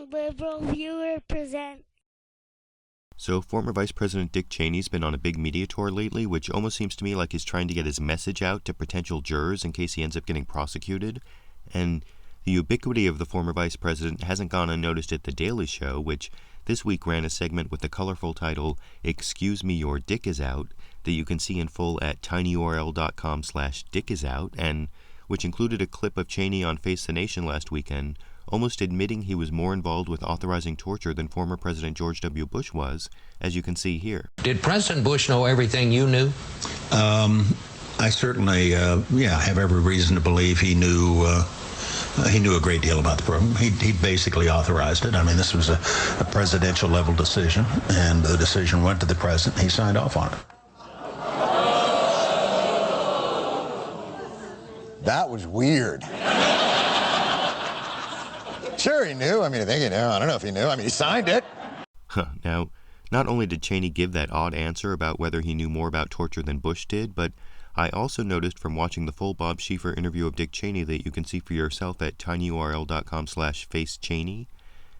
LiberalViewer present. So, former Vice President Dick Cheney's been on a big media tour lately, which almost seems to me like he's trying to get his message out to potential jurors in case he ends up getting prosecuted. And the ubiquity of the former vice president hasn't gone unnoticed at The Daily Show, which this week ran a segment with the colorful title, "Excuse Me, Your Dick Is Out," that you can see in full at tinyurl.com/dickisout, and which included a clip of Cheney on Face the Nation last weekend, almost admitting he was more involved with authorizing torture than former President George W. Bush was, as you can see here. Did President Bush know everything you knew? I certainly, have every reason to believe he knew a great deal about the program. He basically authorized it. I mean, this was a presidential level decision, and the decision went to the president, and he signed off on it. That was weird. Sure, he knew. I mean, I think he knew. I don't know if he knew. I mean, he signed it. Now, not only did Cheney give that odd answer about whether he knew more about torture than Bush did, but I also noticed from watching the full Bob Schieffer interview of Dick Cheney that you can see for yourself at tinyurl.com/facecheney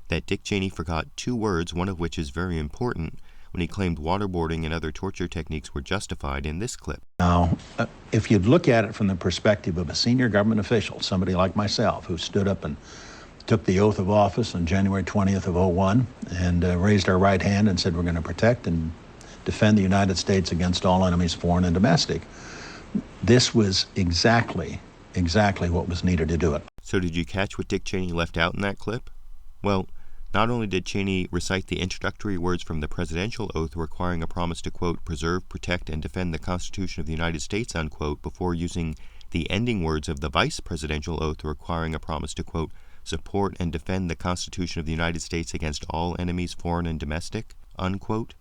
that Dick Cheney forgot two words, one of which is very important, when he claimed waterboarding and other torture techniques were justified in this clip. Now, if you'd look at it from the perspective of a senior government official, somebody like myself, who stood up and took the oath of office on January 20th of 2001 and raised our right hand and said we're going to protect and defend the United States against all enemies, foreign and domestic. This was exactly what was needed to do it. So did you catch what Dick Cheney left out in that clip? Well, not only did Cheney recite the introductory words from the presidential oath requiring a promise to, quote, preserve, protect, and defend the Constitution of the United States, unquote, before using the ending words of the vice presidential oath requiring a promise to, quote, support and defend the Constitution of the United States against all enemies, foreign and domestic, unquote.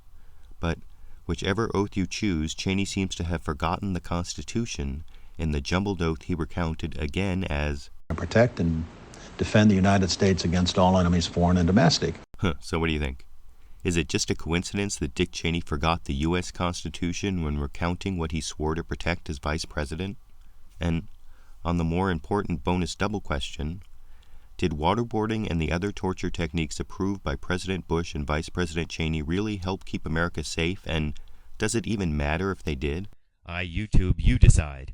But whichever oath you choose, Cheney seems to have forgotten the Constitution in the jumbled oath he recounted again as protect and defend the United States against all enemies, foreign and domestic. So what do you think? Is it just a coincidence that Dick Cheney forgot the U.S. Constitution when recounting what he swore to protect as vice president? And on the more important bonus double question, did waterboarding and the other torture techniques approved by President Bush and Vice President Cheney really help keep America safe, and does it even matter if they did? YouTube, you decide.